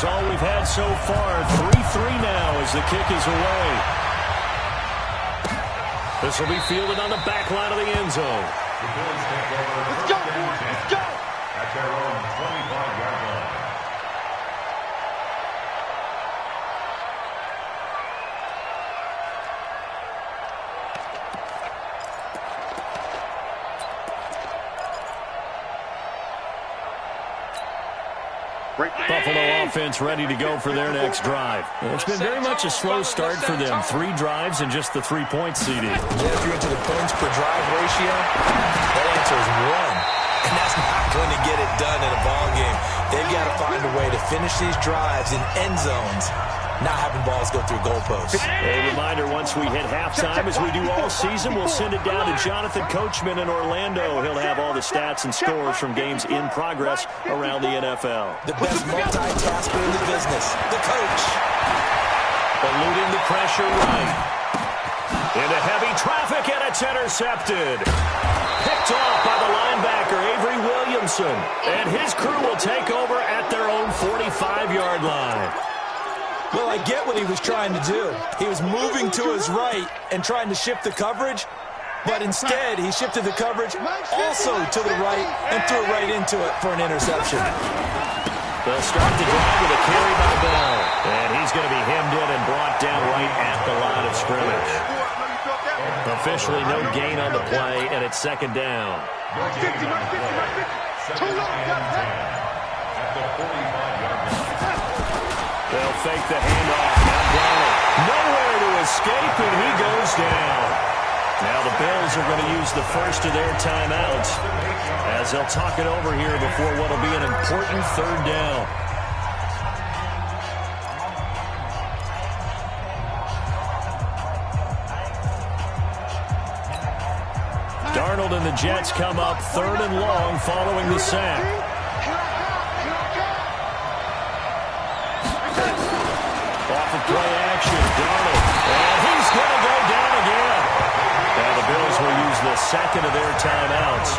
is all we've had so far. 3-3 now as the kick is away. This will be fielded on the back line of the end zone. Let's go, boys. Let's go. At their own 25-yard line. Buffalo offense ready to go for their next drive. It's been very much a slow start for them. 3 drives and just the 3 points seeded. Yeah, if you're into the points per drive ratio, that answer is 1. And that's not going to get it done in a ball game. They've got to find a way to finish these drives in end zones, not having balls go through goalposts. A reminder, once we hit halftime, as we do all season, we'll send it down to Jonathan Coachman in Orlando. He'll have all the stats and scores from games in progress around the NFL. The best multitasker in the business, the coach. Eluding the pressure right. Into heavy traffic, and it's intercepted. Picked off by the linebacker, Avery Williamson. And his crew will take over at their own 45-yard line. Well, I get what he was trying to do. He was moving to his right and trying to shift the coverage, but instead he shifted the coverage also to the right and threw right into it for an interception. They'll start the drive with a carry by Bell, and he's going to be hemmed in and brought down right at the line of scrimmage. Officially no gain on the play, and it's second down. They'll fake the handoff. Now Donald. Nowhere to escape, and he goes down. Now the Bills are going to use the first of their timeouts as they'll talk it over here before what will be an important third down. Darnold and the Jets come up 3rd and long following the sack. Off of play action, Darnold. And he's going to go down again. Now the Bills will use the second of their timeouts.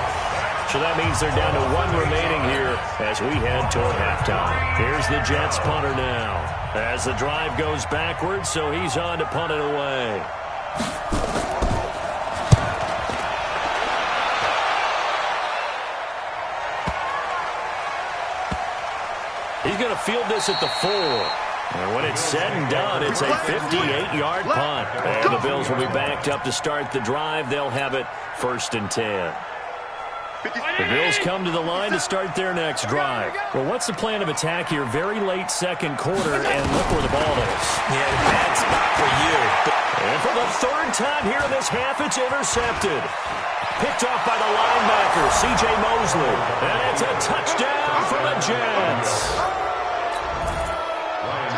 So that means they're down to 1 remaining here as we head toward halftime. Here's the Jets punter now. As the drive goes backwards, so he's on to punt it away. He's going to field this at the 4. And when it's said and done, it's a 58-yard punt. And the Bills will be backed up to start the drive. They'll have it 1st and 10. The Bills come to the line to start their next drive. Well, what's the plan of attack here? Very late second quarter, and look where the ball is. Yeah, bad spot for you. And for the 3rd time here in this half, it's intercepted. Picked off by the linebacker, C.J. Mosley. And it's a touchdown for the Jets.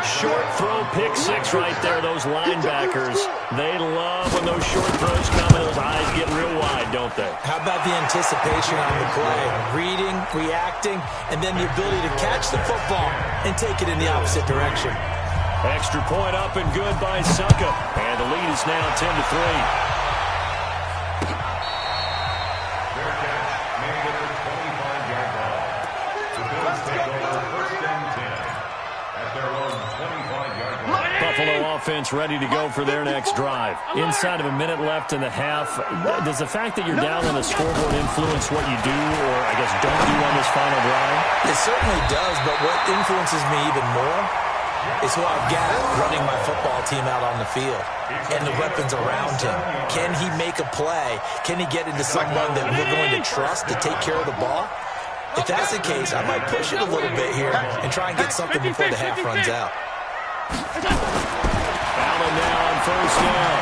Short throw, pick 6 right there. Those linebackers, they love when those short throws come and those eyes get real wide, don't they? How about the anticipation on the play? Reading, reacting, and then the ability to catch the football and take it in the opposite direction. Extra point up and good by Suckup. And the lead is now 10-3. Buffalo offense ready to go for their next drive. Inside of a minute left in the half, does the fact that you're down on the scoreboard influence what you do or, I guess, don't do on this final drive? It certainly does, but what influences me even more is who I've got running my football team out on the field and the weapons around him. Can he make a play? Can he get into someone that we're going to trust to take care of the ball? If that's the case, I might push it a little bit here and try and get something before the half runs out. Allen now on 1st down.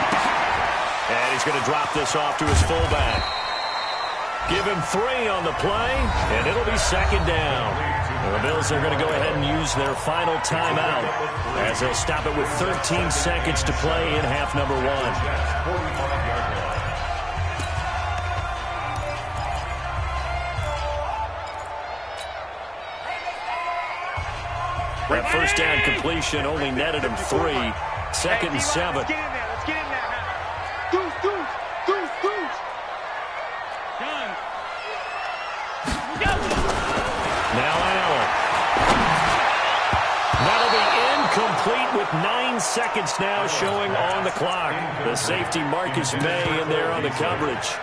And he's going to drop this off to his fullback. Give him 3 on the play, and it'll be 2nd down. And the Bills are going to go ahead and use their final timeout as they'll stop it with 13 seconds to play in half number 1. That 1st down completion only netted him 3. 2nd and 7. Let's get in there. Let's get in there. Deuce. Done. Now Allen. Now with 9 seconds now showing on the clock. The safety Marcus May in there on the coverage.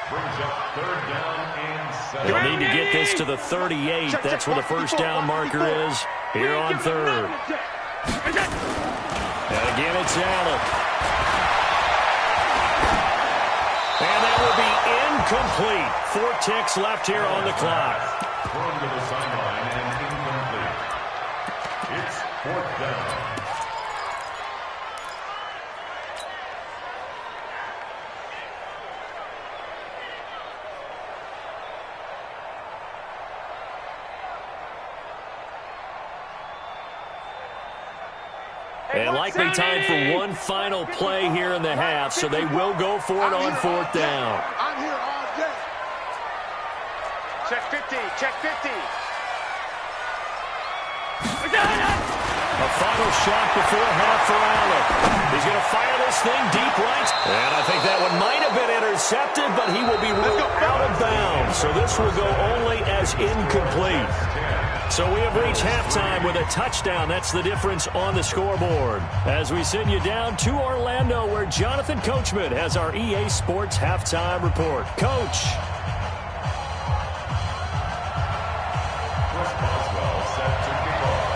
Brings up 3rd down and 7. They'll need to get this to the 38. That's where the first down marker is here on 3rd. And again, it's Allen. And that will be incomplete. 4 ticks left here on the clock. Thrown to the sideline and incomplete. It's 4th down. And likely time for one final play here in the half, so they will go for it on 4th down. I'm here all day. Check 50, check 50. A final shot before half for Allen. He's going to fire this thing deep right. And I think that one might have been intercepted, but he will be ruled out of bounds. So this will go only as incomplete. So we have reached halftime with a touchdown. That's the difference on the scoreboard. As we send you down to Orlando, where Jonathan Coachman has our EA Sports halftime report. Coach.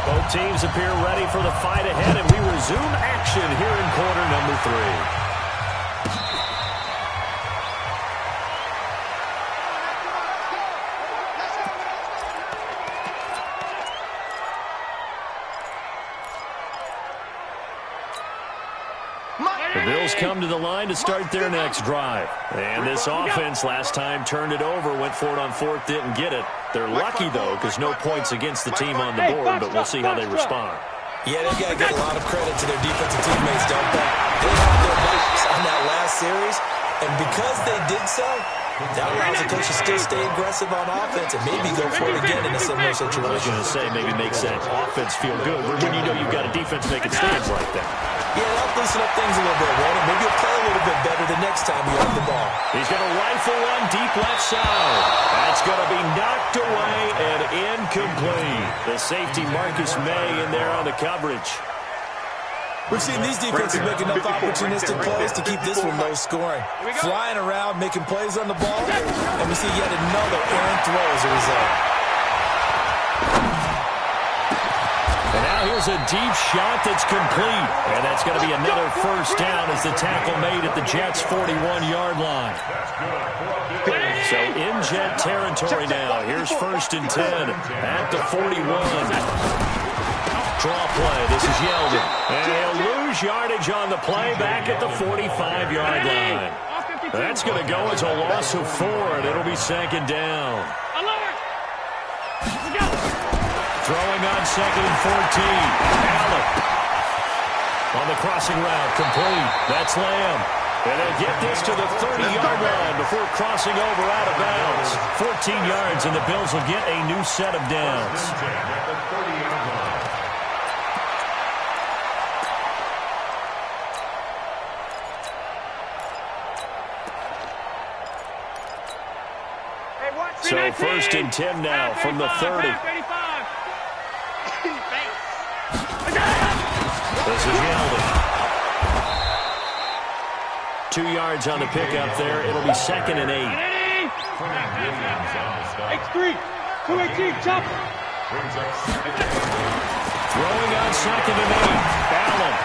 Both teams appear ready for the fight ahead, and we resume action here in quarter number 3. The Bills come to the line to start their next drive. And this offense last time turned it over, went for it on 4th, didn't get it. They're lucky, though, because no points against the team on the board, but we'll see how they respond. Yeah, they've got to give a lot of credit to their defensive teammates, don't they? They had their backs on that last series, and because they did so, that allows the coach to still stay aggressive on offense and maybe go for it again in a similar situation. I was going to say, maybe makes that offense feel good, but when you know you've got a defense making stands like that. Yeah, that'll loosen up things a little bit, Wayne. Maybe you'll play a little bit better the next time you have the ball. He's going to rifle one deep left side. That's going to be knocked away and incomplete. The safety Marcus May in there on the coverage. We've seen these defenses make enough opportunistic plays to keep this one low scoring. Flying around, making plays on the ball, and we see yet another errant throw as a result. And now here's a deep shot that's complete. And that's going to be another first down as the tackle made at the Jets' 41-yard line. So in Jet territory now. Here's 1st and 10 at the 41. Draw play. This is Yeldon. And he'll lose yardage on the play back at the 45-yard line. That's going to go as a loss of 4, and it'll be 2nd down. Throwing on 2nd and 14. Allen. On the crossing route, complete. That's Lamb. And they'll get this to the 30-yard line before crossing over out of bounds. 14 yards, and the Bills will get a new set of downs. So 1st and 10 now from the 30. This is Yeldon. 2 yards on the pickup there. It'll be 2nd and 8. X3, 218, chopper. Throwing on 2nd and 8. Allen.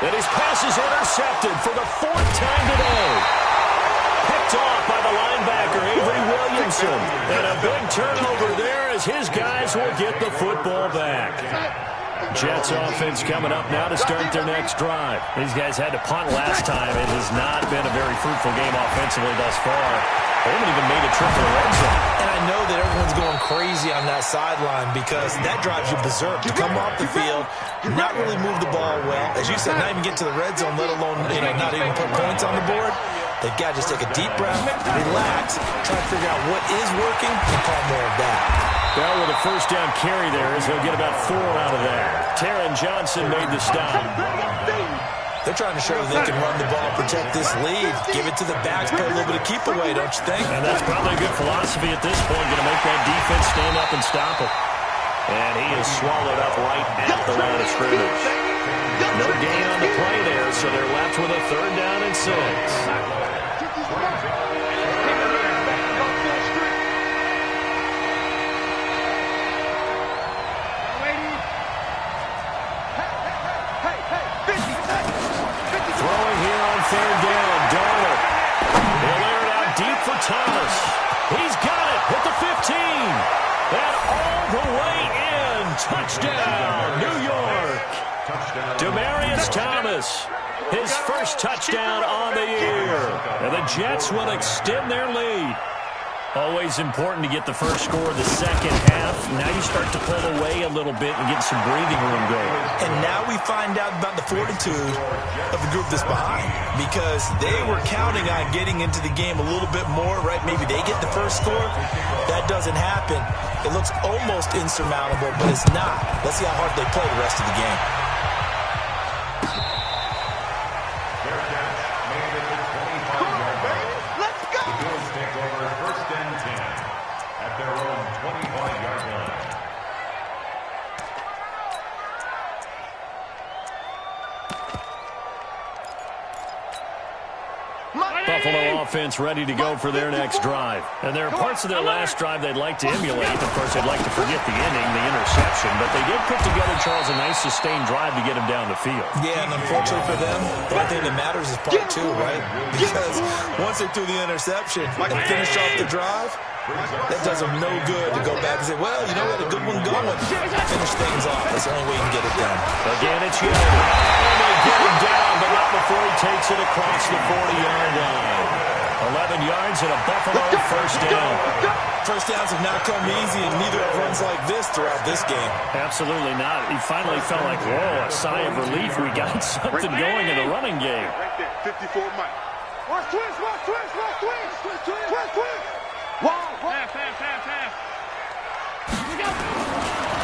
And his pass is intercepted for the 4th time today. Picked off by the linebacker, Avery Williamson. And a big turnover there as his guys will get the football back. Jets offense coming up now to start their next drive. These guys had to punt last time. It has not been a very fruitful game offensively thus far. They haven't even made a trip to the red zone. And I know that everyone's going crazy on that sideline because that drives you berserk to come off the field, not really move the ball well. As you said, not even get to the red zone, let alone not even put points on the board. They've got to just take a deep breath, relax, try to figure out what is working, and call more of that. Well, with a first down carry there, as they'll get about 4 out of that. Taron Johnson made the stop. They're trying to show that they can run the ball, protect this lead, give it to the backs, play a little bit of keep away, don't you think? And that's probably a good philosophy at this point, going to make that defense stand up and stop it. And he is swallowed up right at the line of scrimmage. No gain on the play there, so they're left with a 3rd down and 6. Throwing here on 3rd down, Darnold. He'll air it out deep for Thomas. He's got it at the 15. And all the way in. Touchdown, New York. Demaryius Thomas, his first touchdown on the year. And the Jets will extend their lead. Always important to get the first score of the second half. Now you start to pull away a little bit and get some breathing room going. And now we find out about the fortitude of the group that's behind, because they were counting on getting into the game a little bit more, right? Maybe they get the first score. That doesn't happen. It looks almost insurmountable, but it's not. Let's see how hard they play the rest of the game. Buffalo offense ready to go for their next drive. And there are parts of their last drive they'd like to emulate. Of course, they'd like to forget the inning, the interception, but they did put together, Charles, a nice sustained drive to get him down the field. Yeah, and unfortunately for them, the only thing that matters is part 2, right? Because once they threw the interception and finished off the drive, that does them no good to go back and say, well, you know what, a good one going. Finish things off. That's the only way you can get it done. Again, it's Young. And they get him down, but not before he takes it across the 40-yard line. 11 yards and a Buffalo first down. First downs have not come easy, and neither have runs like this throughout this game. Absolutely not. He finally felt like, whoa, a sigh of relief. We got something going in the running game. Right there, 54 Mike. Watch twist, watch twist, watch twist, twist, twist, twist, twist. Wow, pass.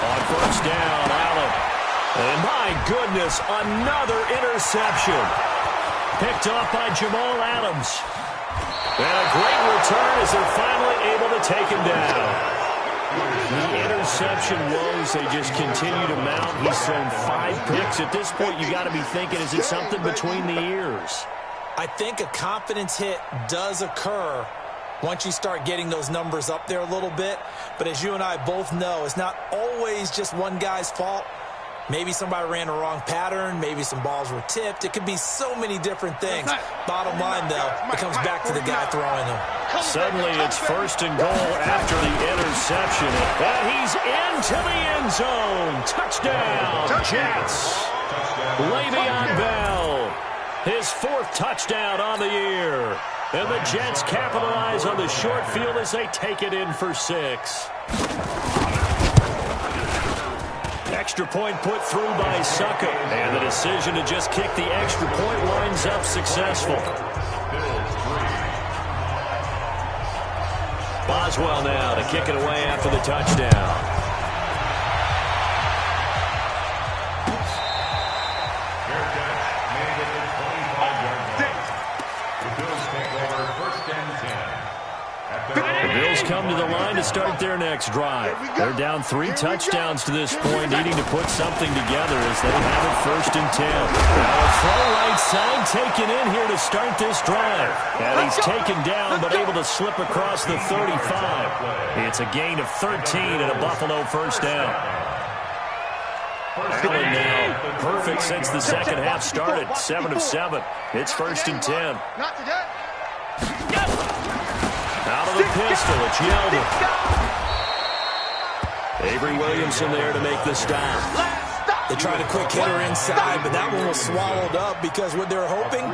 On first down, Allen. And my goodness, another interception. Picked off by Jamal Adams. And a great return as they're finally able to take him down. The interception woes, they just continue to mount. He's thrown 5 picks. At this point, you got to be thinking, is it something between the ears? I think a confidence hit does occur once you start getting those numbers up there a little bit. But as you and I both know, it's not always just one guy's fault. Maybe somebody ran a wrong pattern. Maybe some balls were tipped. It could be so many different things. Bottom line, though, it comes back to the guy throwing them. Suddenly, it's first and goal after the interception. And he's into the end zone. Touchdown, Jets. Le'Veon Bell, his 4th touchdown on the year. And the Jets capitalize on the short field as they take it in for 6. Extra point put through by Suckup. And the decision to just kick the extra point winds up successful. Boswell now to kick it away after the touchdown. The Bills come to the line to start their next drive. They're down 3 touchdowns to this point, needing to put something together as they have it first and 10. Now a throw right side taken in here to start this drive. And he's taken down but able to slip across the 35. It's a gain of 13 and a Buffalo first down. Allen now perfect since the second half started. 7 of 7. It's first and 10. Not today. Out of the pistol, it's Yeldon. Avery Williamson there to make the stop. They tried a quick hitter inside, but that one was swallowed up because what they're hoping,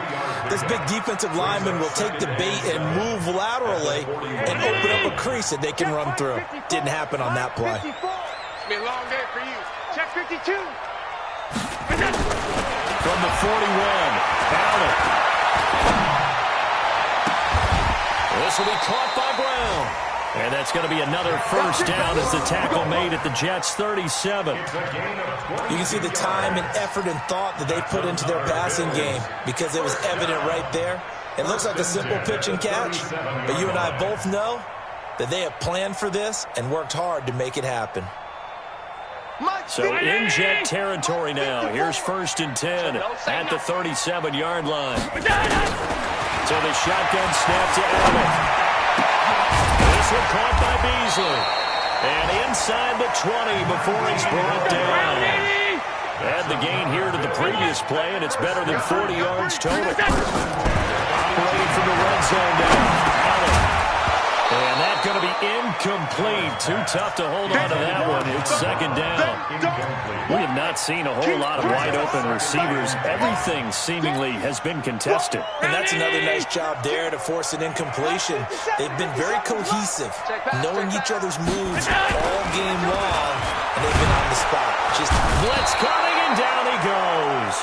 this big defensive lineman will take the bait and move laterally and open up a crease that they can run through. Didn't happen on that play. It's been a long day for you. Check 52. From the 41, Allen. This will be caught by Brown. And that's going to be another first down as the tackle made at the Jets' 37. You can see the time and effort and thought that they put into their passing game because it was evident right there. It looks like a simple pitch and catch, but you and I both know that they have planned for this and worked hard to make it happen. So in Jet territory now. Here's 1st and 10 at the 37-yard line. So the shotgun snap to Allen. This one caught by Beasley. And inside the 20 before he's brought down. Add the gain here to the previous play, and it's better than 40 yards total. Operating from the red zone down. Allen. And that's going to be incomplete. Too tough to hold on to that one. It's 2nd down. We have not seen a whole lot of wide-open receivers. Everything seemingly has been contested. And that's another nice job there to force an incompletion. They've been very cohesive, knowing each other's moves all game long, and they've been on the spot. Just blitz coming, and down he goes.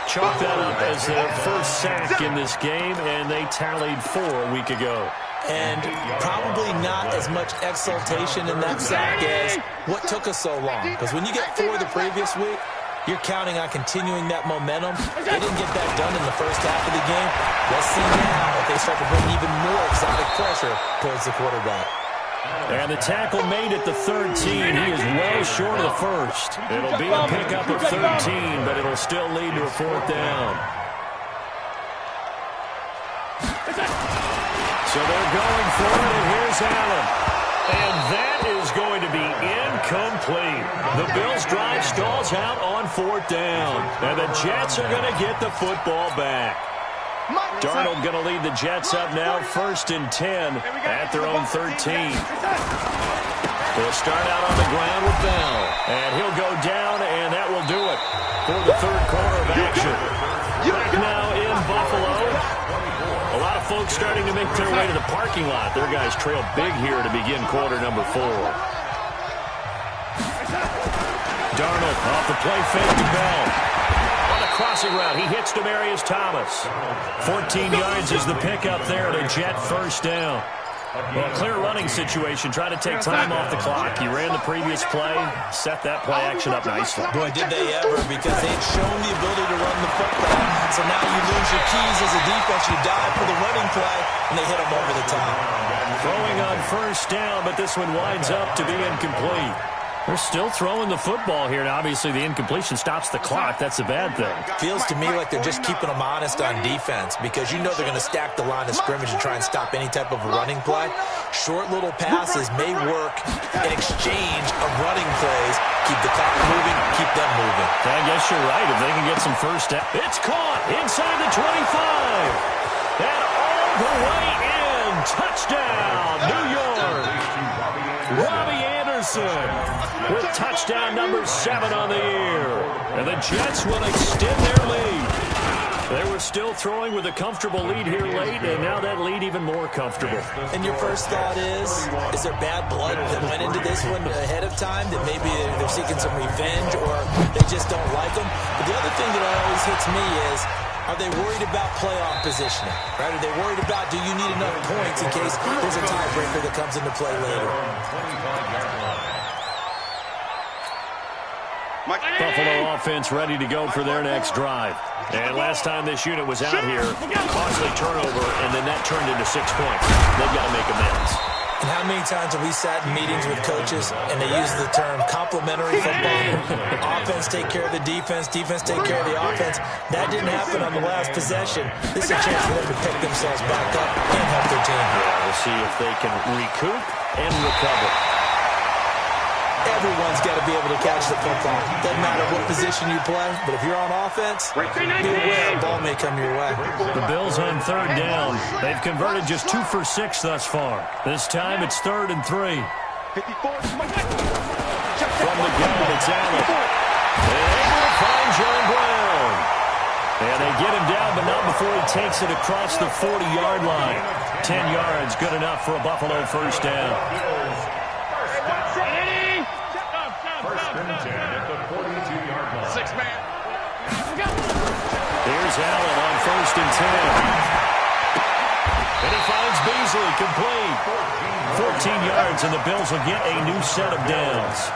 Chalk that up as their first sack in this game, and they tallied 4 a week ago. And probably not as much exultation in that sack as what took us so long. Because when you get 4 the previous week, you're counting on continuing that momentum. They didn't get that done in the first half of the game. Let's see now if they start to bring even more exotic pressure towards the quarterback. And the tackle made at the 13. He is well short of the first. It'll be a pickup of 13, but it'll still lead to a 4th down. So they're going for it, and here's Allen. And that is going to be incomplete. The Bills' drive stalls out on 4th down. And the Jets are going to get the football back. Darnold going to lead the Jets up now, 1st and 10 at their own 13. They'll start out on the ground with Bell. And he'll go down, and that will do it for the 3rd quarter of action. Back now in Buffalo. A lot of folks starting to make their way to the parking lot. Their guys trail big here to begin quarter number 4. Darnold off the play fake to Bell. On the crossing route, he hits Demaryius Thomas. 14 yards is the pickup there at a Jet 1st down. Well, a clear running situation, trying to take time off the clock. He ran the previous play, set that play action up nicely. Boy, did they ever, because they'd shown the ability to run the football. So now you lose your keys as a defense. You dive for the running play, and they hit them over the top. Throwing on 1st down, but this one winds up to be incomplete. They're still throwing the football here. Now, obviously, the incompletion stops the clock. That's a bad thing. Feels to me like they're just keeping them honest on defense because you know they're going to stack the line of scrimmage and try and stop any type of running play. Short little passes may work in exchange of running plays. Keep the clock moving, keep them moving. I guess you're right. If they can get some first down. It's caught inside the 25. And all the way in. Touchdown, New York. Robbie Anderson with touchdown number 7 on the year. And the Jets will extend their lead. They were still throwing with a comfortable lead here late, and now that lead even more comfortable. And your first thought is there bad blood that went into this one ahead of time, that maybe they're seeking some revenge or they just don't like them? But the other thing that always hits me is, are they worried about playoff positioning? Right? Are they worried about, do you need enough points in case there's a tiebreaker that comes into play later? Buffalo offense ready to go for their next drive. And last time this unit was out here, costly turnover, and then that turned into 6 points. They've got to make amends. And how many times have we sat in meetings with coaches and they use the term complementary football? Offense take care of the defense, defense take care of the offense. That didn't happen on the last possession. This is a chance for them to pick themselves back up and help their team. Yeah, we'll see if they can recoup and recover. Everyone's got to be able to catch the football. Doesn't matter what position you play, but if you're on offense, be aware a ball may come your way. The Bills on 3rd down. They've converted just 2 for 6 thus far. This time it's 3rd and 3. From the gun, it's Allen. They're able to find John Brown. And they get him down, but not before he takes it across the 40-yard line. 10 yards, good enough for a Buffalo 1st down. Here's Allen on 1st and 10. And he finds Beasley complete. 14 yards, and the Bills will get a new set of downs.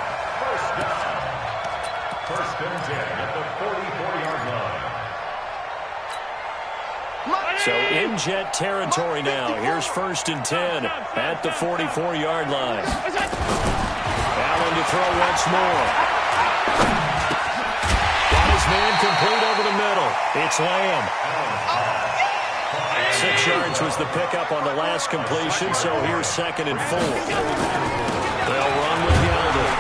First and 10 at the 44-yard line. So in Jet territory now. Here's 1st and 10 at the 44-yard line. Allen to throw once more. complete over the middle. It's Lamb. 6 yards was the pickup on the last completion, so here's 2nd and 4. They'll run with Yeldon.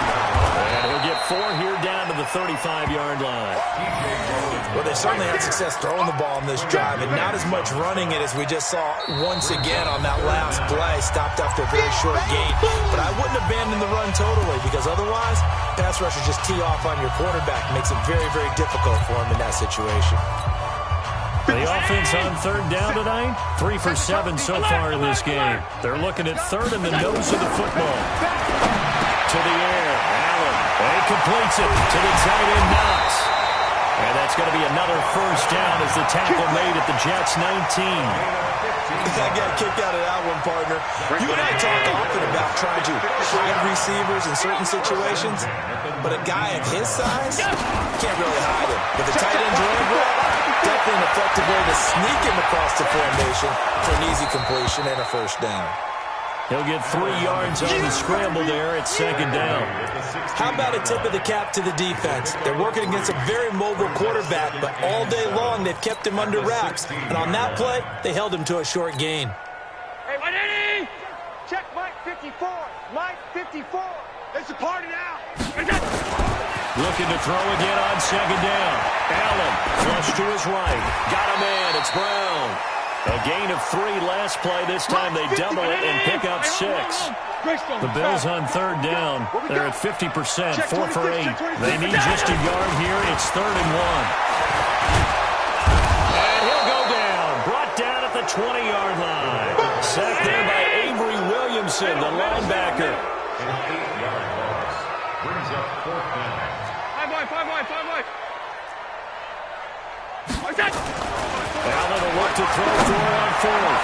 And he'll get 4 here down to the 35-yard line. Well, they certainly had success throwing the ball in this drive, and not as much running it as we just saw once again on that last play, stopped after a very short gain. But I wouldn't abandon the run totally, because otherwise, pass rushers just tee off on your quarterback. Makes it very, very difficult for him in that situation. The offense on 3rd down tonight, 3 for 7 so far in this game. They're looking at 3rd and the nose of the football. To the air, Allen. He completes it to the tight end, Knox. And that's going to be another 1st down as the tackle made at the Jets' 19. I got kicked out of that one, partner. You and I talk often about trying to hide receivers in certain situations, but a guy of his size can't really hide him. But the tight end drag route, definitely an effective way to sneak him across the formation for an easy completion and a 1st down. He'll get 3 yards on the scramble there at 2nd down. How about a tip of the cap to the defense? They're working against a very mobile quarterback, but all day long they've kept him under wraps. And on that play, they held him to a short gain. Hey, Manini! Check Mike 54. Mike 54. It's a party now. Looking to throw again on 2nd down. Allen, flush to his right. Got him in. It's Brown. A gain of 3 last play. This time they double it and pick up 6. The Bills on 3rd down. They're at 50%, 4 for 8. They need just a yard here. It's 3rd and 1. And he'll go down. Brought down at the 20-yard line. Sacked there by Avery Williamson, the linebacker. An 8-yard loss. Brings up 4th down. 5 wide. Allen will look to throw for on 4th.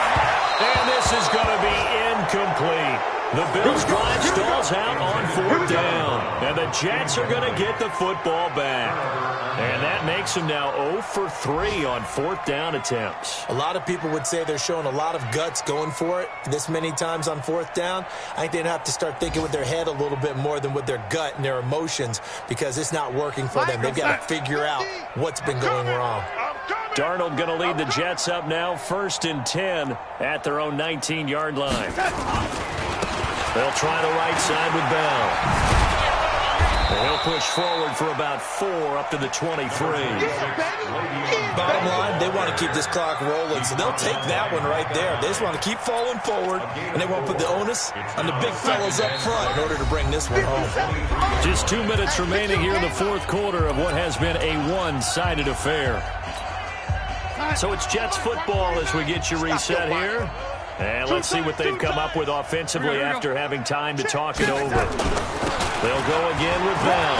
And this is going to be incomplete. The Bills drive stalls out on 4th down. And the Jets are going to get the football back. And that makes them now 0 for 3 on 4th down attempts. A lot of people would say they're showing a lot of guts going for it this many times on 4th down. I think they'd have to start thinking with their head a little bit more than with their gut and their emotions, because it's not working for them. They've got to figure out what's been going wrong. Darnold going to lead the Jets up now, 1st and 10 at their own 19-yard line. They'll try the right side with Bell. And he'll push forward for about 4 up to the 23. Bottom line, they want to keep this clock rolling, so they'll take that one right there. They just want to keep falling forward, and they want to put the onus on the big fellas up front in order to bring this one home. Just 2 minutes remaining here in the 4th quarter of what has been a one-sided affair. So it's Jets football as we get you reset here. And let's see what they've come up with offensively after having time to talk it over. They'll go again with Bell.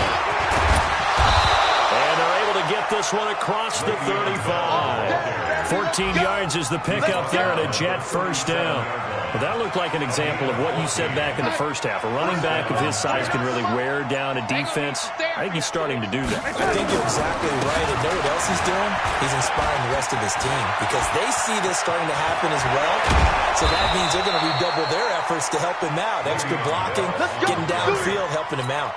And they're able to get this one across the 35. 14 yards is the pickup there at a Jet 1st down. Well, that looked like an example of what you said back in the first half. A running back of his size can really wear down a defense. I think he's starting to do that. I think you're exactly right. And know what else he's doing? He's inspiring the rest of his team, because they see this starting to happen as well. So that means they're going to redouble their efforts to help him out. Extra blocking, getting downfield, helping him out.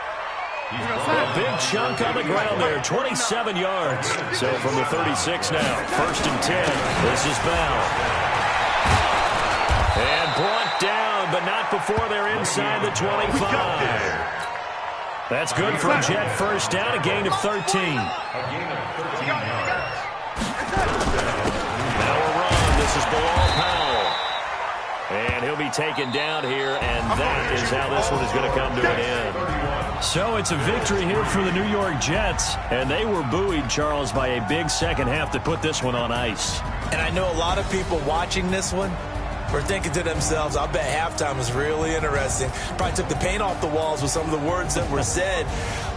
A big chunk on the ground there, 27 yards. So from the 36 now, 1st and 10. This is Bell. And brought down, but not before they're inside the 25. That's good for a Jet 1st down, a gain of 13. A gain of 13 yards. Now a run. This is Bilal Powell. And he'll be taken down here, and that is how this one is going to come to an end. So it's a victory here for the New York Jets, and they were buoyed, Charles, by a big second half to put this one on ice. And I know a lot of people watching this one were thinking to themselves, I bet halftime was really interesting. Probably took the paint off the walls with some of the words that were said.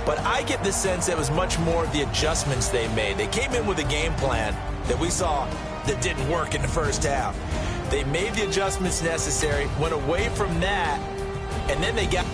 But I get the sense it was much more of the adjustments they made. They came in with a game plan that we saw that didn't work in the first half. They made the adjustments necessary, went away from that, and then they got